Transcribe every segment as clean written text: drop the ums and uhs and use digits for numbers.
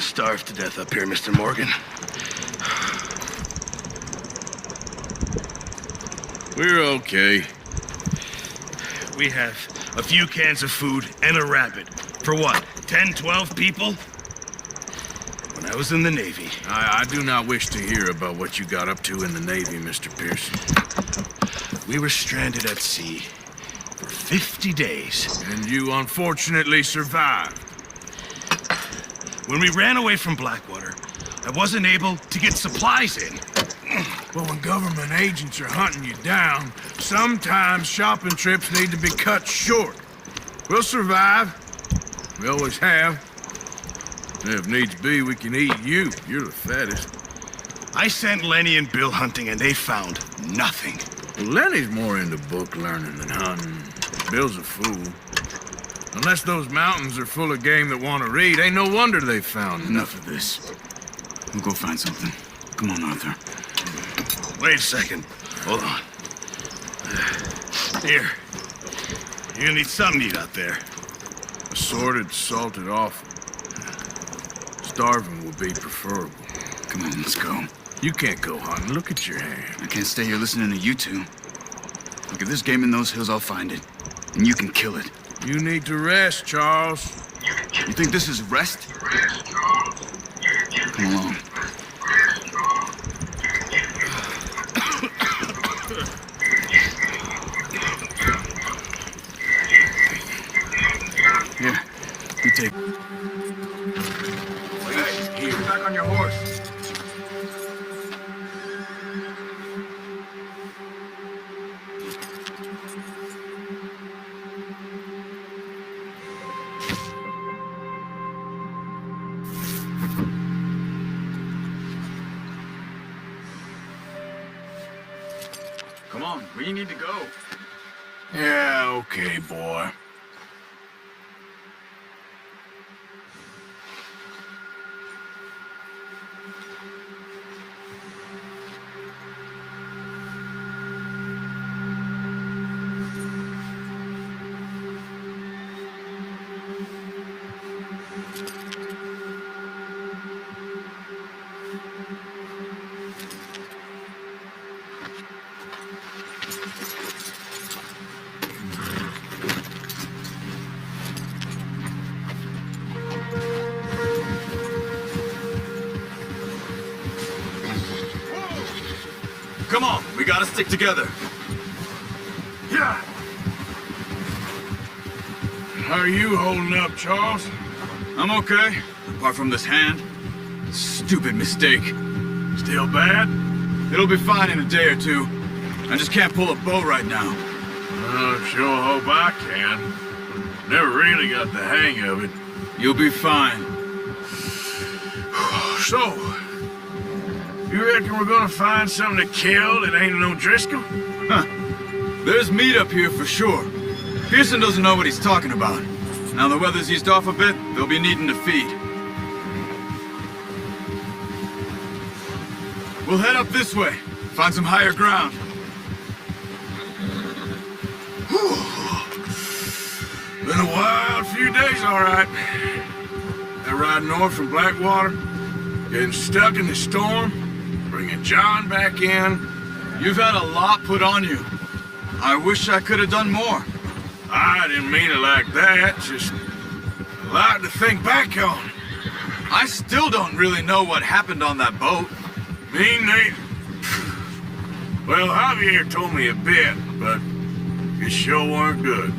starve to death up here, Mr. Morgan. We're okay. We have a few cans of food and a rabbit. For what, 10, 12 people? When I was in the Navy. I do not wish to hear about what you got up to in the Navy, Mr. Pearson. We were stranded at sea for 50 days. And you unfortunately survived. When we ran away from Blackwater, I wasn't able to get supplies in. Well, when government agents are hunting you down, sometimes shopping trips need to be cut short. We'll survive. We always have. And if needs be, we can eat you. You're the fattest. I sent Lenny and Bill hunting, and they found nothing. Well, Lenny's more into book learning than hunting. Bill's a fool. Unless those mountains are full of game that want to read, ain't no wonder they found Enough of this. We'll go find something. Come on, Arthur. Wait a second. Hold on. Here. You're gonna need something to eat out there. Assorted, salted offal. Starving will be preferable. Come on, let's go. You can't go hunting. Look at your hand. I can't stay here listening to you two. Look, if there's game in those hills, I'll find it. And you can kill it. You need to rest, Charles. You think this is rest? Come along. Here, you take. Hey, get back on your horse. Come on, where you need to go? Yeah, okay, boy. Come on, we gotta stick together. Yeah. How are you holding up, Charles? I'm okay, apart from this hand. Stupid mistake. Still bad? It'll be fine in a day or two. I just can't pull a bow right now. I sure hope I can. Never really got the hang of it. You'll be fine. So, you reckon we're gonna find something to kill that ain't no Driscoll? Huh. There's meat up here for sure. Pearson doesn't know what he's talking about. Now the weather's eased off a bit, they'll be needing to feed. We'll head up this way, find some higher ground. Been a wild few days, all right. That ride north from Blackwater, getting stuck in the storm, bringing John back in. You've had a lot put on you. I wish I could have done more. I didn't mean it like that, just a lot to think back on. I still don't really know what happened on that boat. Me neither. Well, Javier told me a bit, but it sure weren't good.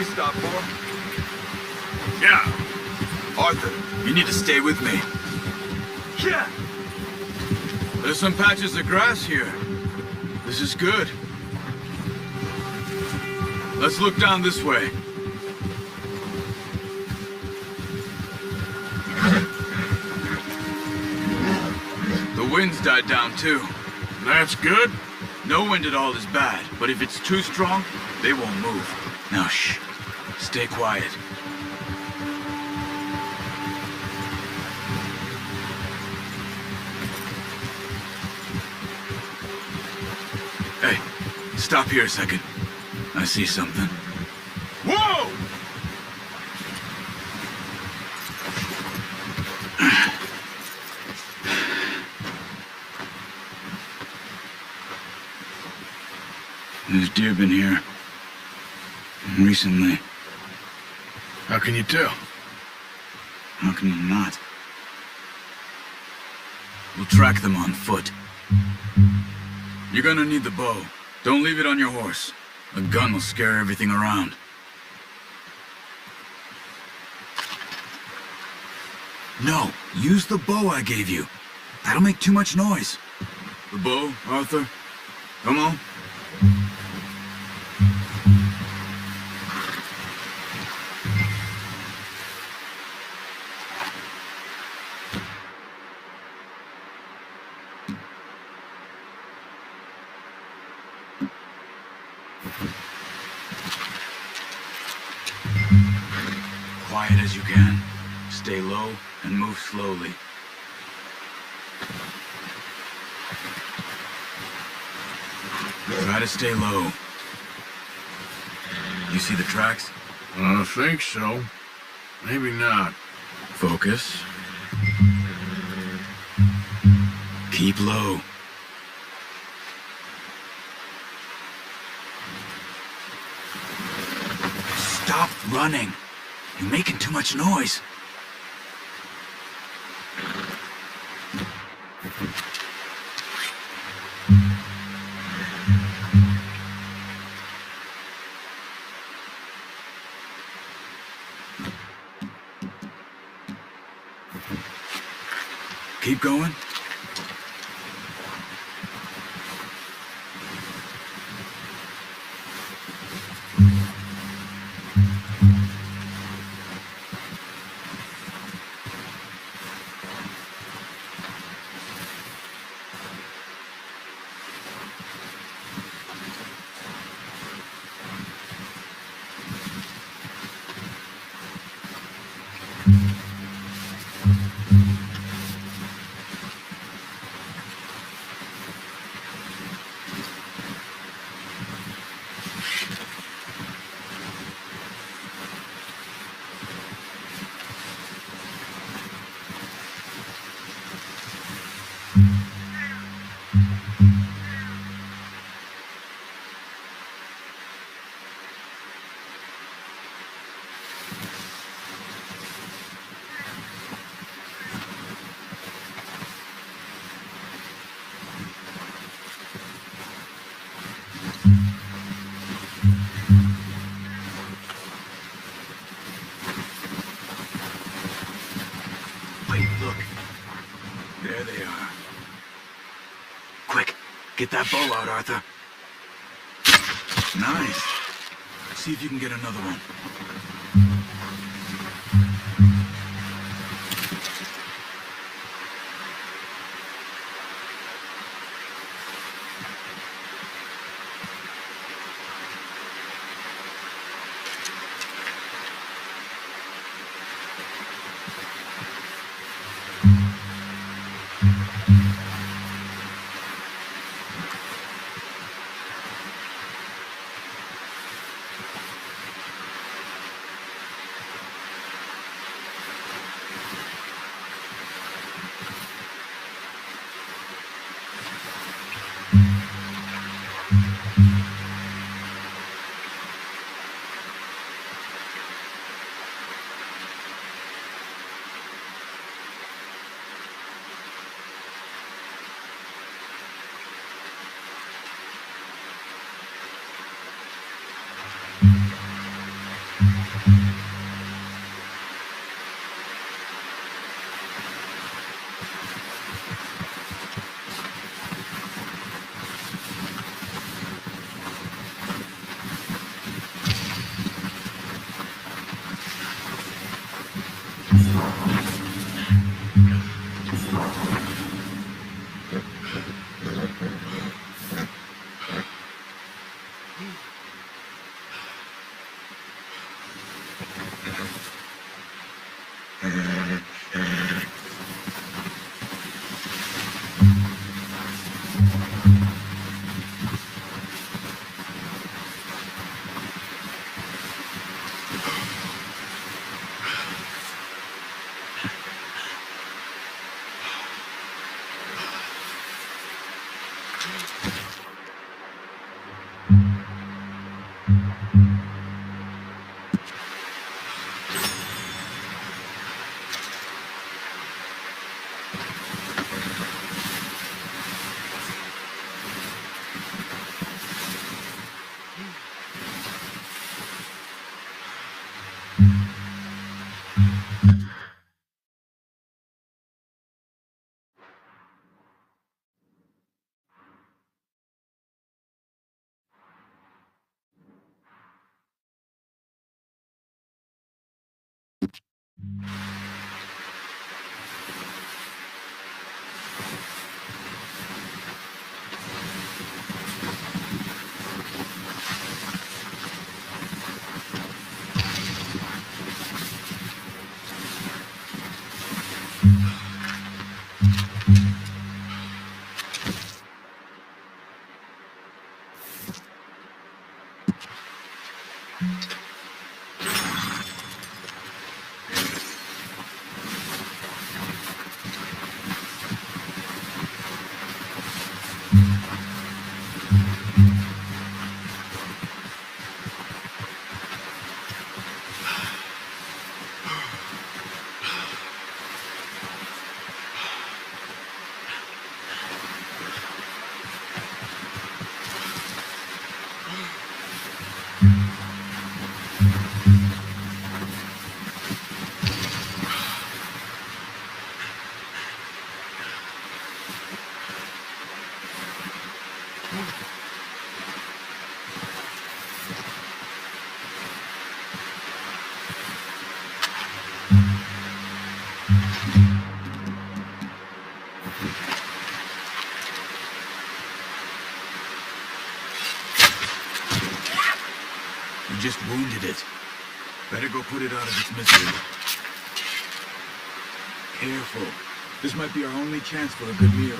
we stop for? Yeah. Arthur, you need to stay with me. Yeah. There's some patches of grass here. This is good. Let's look down this way. The wind's died down too. That's good. No wind at all is bad, but if it's too strong, they won't move. Now shh. Stay quiet. Hey, stop here a second. I see something. Whoa! There's deer been here. Recently. How can you tell? How can you not? We'll track them on foot. You're gonna need the bow. Don't leave it on your horse. A gun will scare everything around. No, use the bow I gave you. That'll make too much noise. The bow, Arthur? Come on. Quiet as you can. Stay low and move slowly. Try to stay low. You see the tracks? I think so. Maybe not. Focus. Keep low. Stop running. You're making too much noise. Keep going. Wait, look. There they are. Quick, get that bow out, Arthur. Nice. See if you can get another one. You just wounded it. Better go put it out of its misery. Careful. This might be our only chance for a good meal.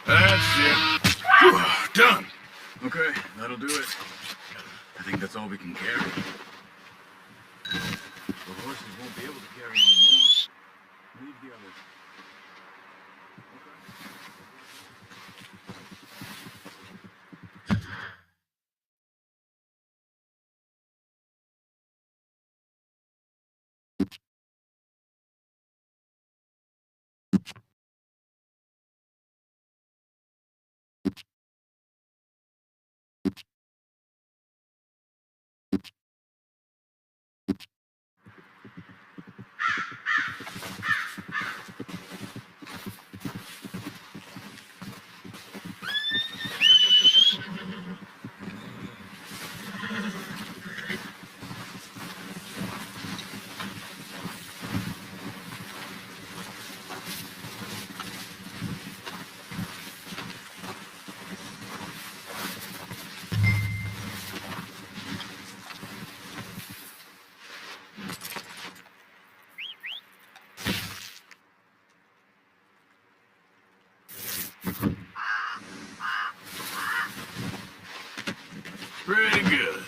That's it. Whew, done. Okay, that'll do it. I think that's all we can carry. The horses won't be able to carry anymore. Leave the others. Pretty good.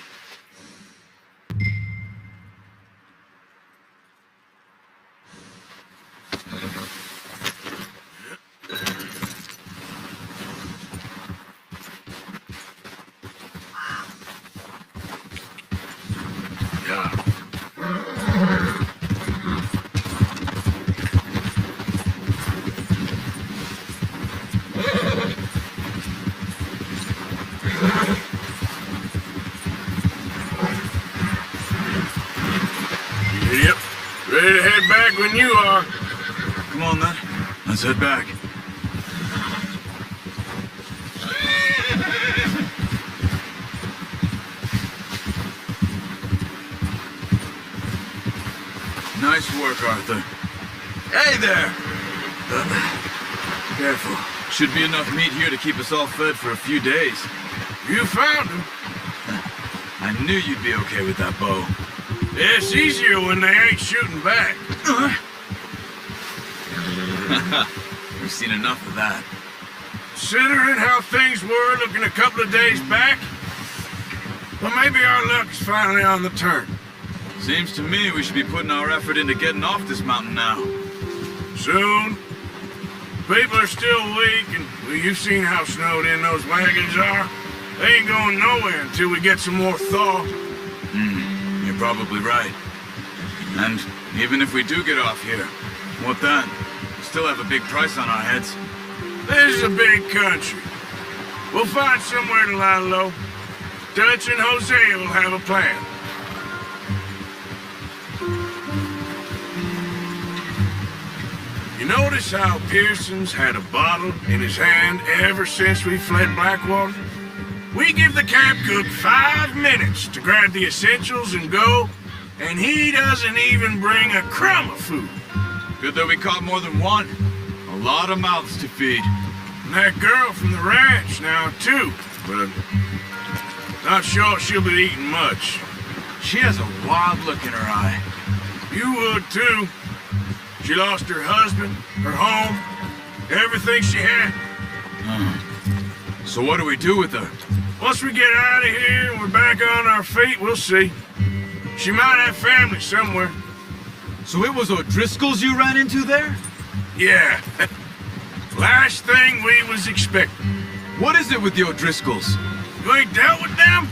Yep. Ready to head back when you are. Come on, then. Let's head back. Nice work, Arthur. Hey there! Careful. Should be enough meat here to keep us all fed for a few days. You found him. I knew you'd be okay with that bow. It's easier when they ain't shooting back. We've seen enough of that. Considering how things were looking a couple of days back, well, maybe our luck is finally on the turn. Seems to me we should be putting our effort into getting off this mountain now. Soon. People are still weak, and well, you've seen how snowed in those wagons are. They ain't going nowhere until we get some more thaw. You're probably right. And even if we do get off here, what then? Still have a big price on our heads. This is a big country. We'll find somewhere to lie low. Dutch and Jose will have a plan. You notice how Pearson's had a bottle in his hand ever since we fled Blackwater? We give the camp cook 5 minutes to grab the essentials and go, and he doesn't even bring a crumb of food. Good that we caught more than one. A lot of mouths to feed. And that girl from the ranch now, too, but I'm not sure she'll be eating much. She has a wild look in her eye. You would, too. She lost her husband, her home, everything she had. So what do we do with her? Once we get out of here and we're back on our feet, we'll see. She might have family somewhere. So it was O'Driscoll's you ran into there? Yeah. Last thing we was expecting. What is it with the O'Driscolls? You ain't dealt with them?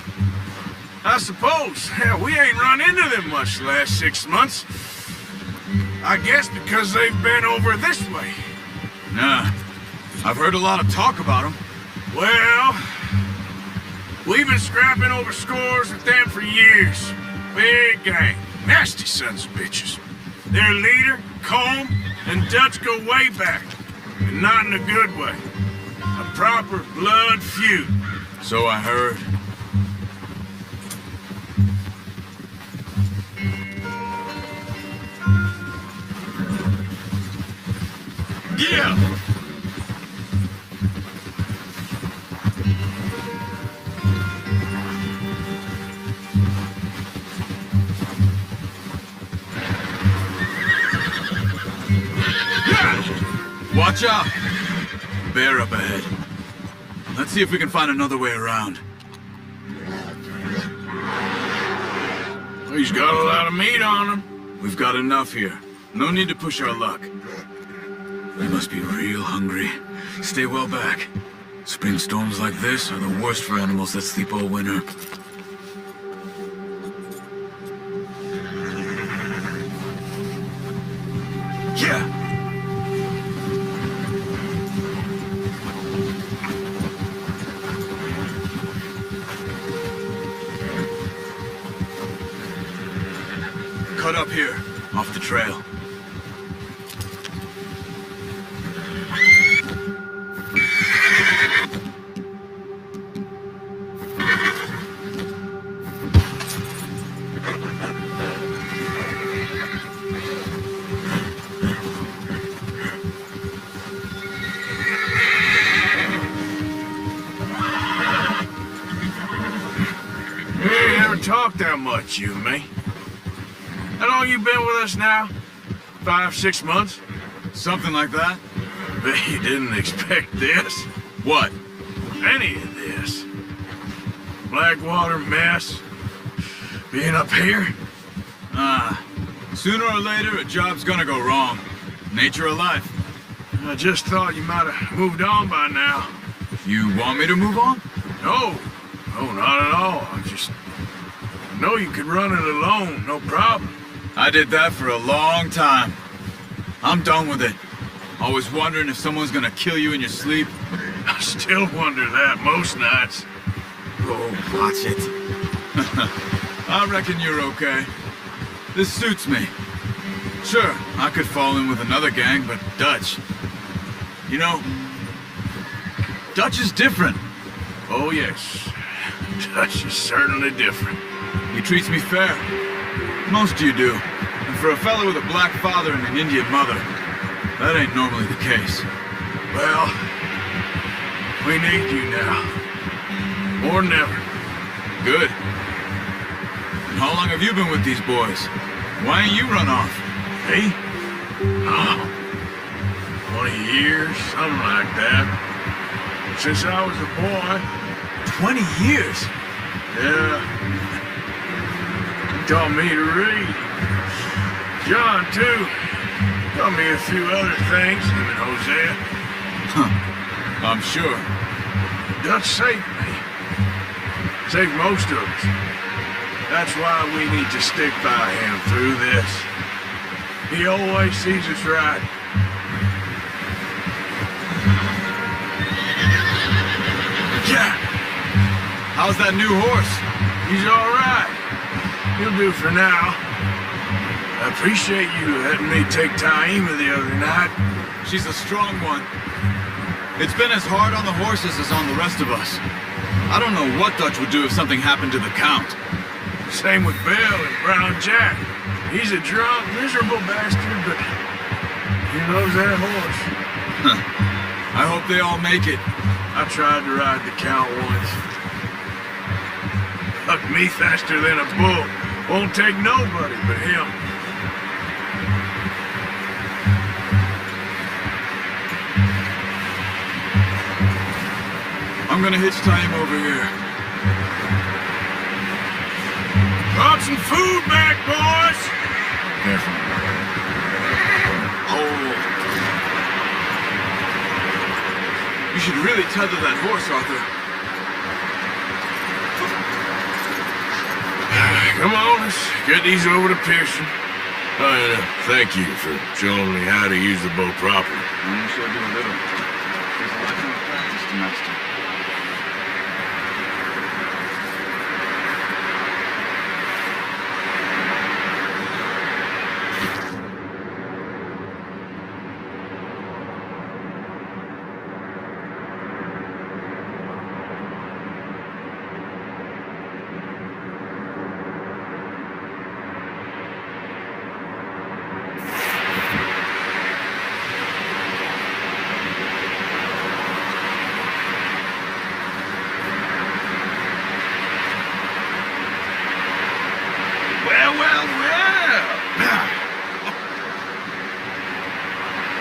I suppose. Hell, we ain't run into them much the last 6 months. I guess because they've been over this way. Nah. I've heard a lot of talk about them. Well, we've been scrapping over scores with them for years. Big gang. Nasty sons of bitches. Their leader, Combe, and Dutch go way back. And not in a good way. A proper blood feud. So I heard. Yeah! Watch out! Bear up ahead. Let's see if we can find another way around. He's got a lot of meat on him. We've got enough here. No need to push our luck. We must be real hungry. Stay well back. Spring storms like this are the worst for animals that sleep all winter. Yeah! Cut up here, off the trail. We ain't never talked that much, you and me. How long you been with us now? 5, 6 months? Something like that? Bet you didn't expect this. What? Any of this. Blackwater mess. Being up here? Sooner or later, a job's gonna go wrong. Nature of life. I just thought you might have moved on by now. You want me to move on? No. No, not at all. I know you could run it alone, no problem. I did that for a long time. I'm done with it. Always wondering if someone's gonna kill you in your sleep. I still wonder that most nights. Oh, watch it. I reckon you're okay. This suits me. Sure, I could fall in with another gang, but Dutch... You know, Dutch is different. Oh, yes. Dutch is certainly different. He treats me fair. Most of you do. And for a fellow with a black father and an Indian mother, that ain't normally the case. Well, we need you now. More than ever. Good. And how long have you been with these boys? Why ain't you run off? Me? Oh, 20 years, something like that. Since I was a boy. 20 years? Yeah. He taught me to read. John, too. Taught me a few other things, him and Hosea. Huh. I'm sure. Dutch saved me. Saved most of us. That's why we need to stick by him through this. He always sees us right. Yeah. How's that new horse? He's all right. He'll do for now. I appreciate you letting me take Taima the other night. She's a strong one. It's been as hard on the horses as on the rest of us. I don't know what Dutch would do if something happened to the Count. Same with Bill and Brown Jack. He's a drunk, miserable bastard, but he loves that horse. I hope they all make it. I tried to ride the Count once. Hucked me faster than a bull. Won't take nobody but him. I'm gonna hitch time over here. Brought some food back, boys! Careful. Oh. You should really tether that horse, Arthur. Come on, let's get these over to Pearson. Oh, and thank you for showing me how to use the bow properly. I'm sure do a little. There's a lot of practice to master.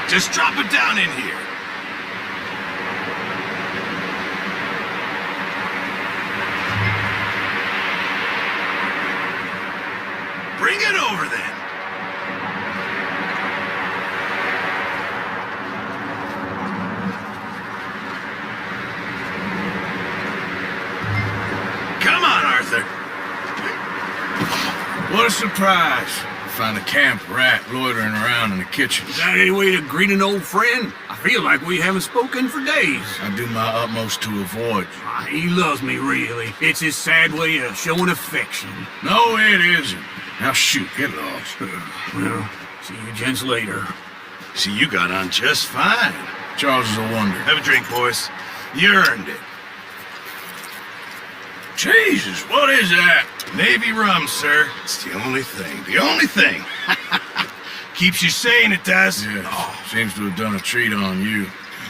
Just drop it down in here. Bring it over then. Come on, Arthur. What a surprise. Find a camp rat loitering around in the kitchen. Is that any way to greet an old friend? I feel like we haven't spoken for days. I do my utmost to avoid you. He loves me, really. It's his sad way of showing affection. No, it isn't. Now shoot, get lost. Well, see you gents later. See, you got on just fine. Charles is a wonder. Have a drink, boys. You earned it. Jesus, what is that? Navy rum, sir. It's the only thing. The only thing. Keeps you sane, it does. Yes, seems to have done a treat on you.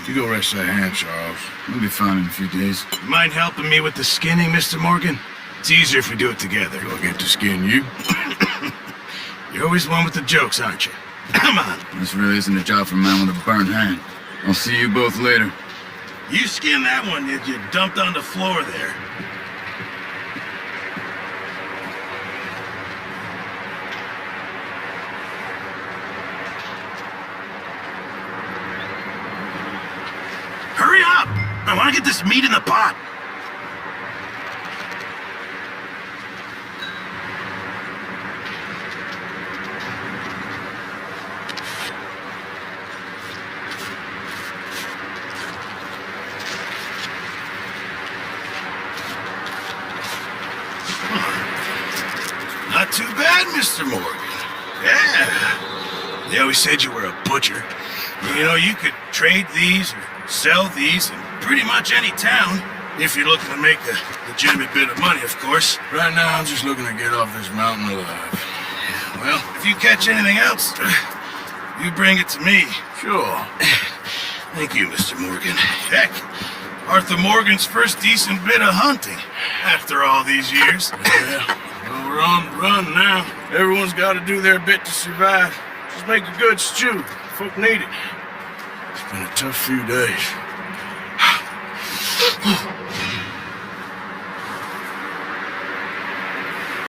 You go rest that hand, Charles. We'll be fine in a few days. You mind helping me with the skinning, Mr. Morgan? It's easier if we do it together. Do I get to skin you? You're always one with the jokes, aren't you? Come on. This really isn't a job for a man with a burnt hand. I'll see you both later. You skinned that one, did you? Dumped on the floor there. I want to get this meat in the pot. Not too bad, Mr. Morgan. Yeah. They always said you were a butcher. You know, you could trade these or sell these in pretty much any town, if you're looking to make a legitimate bit of money, of course. Right now, I'm just looking to get off this mountain alive. Well, if you catch anything else, you bring it to me. Sure. Thank you, Mr. Morgan. Heck, Arthur Morgan's first decent bit of hunting after all these years. Yeah. Well, we're on the run now. Everyone's got to do their bit to survive. Just make a good stew. Folk need it. It's been a tough few days.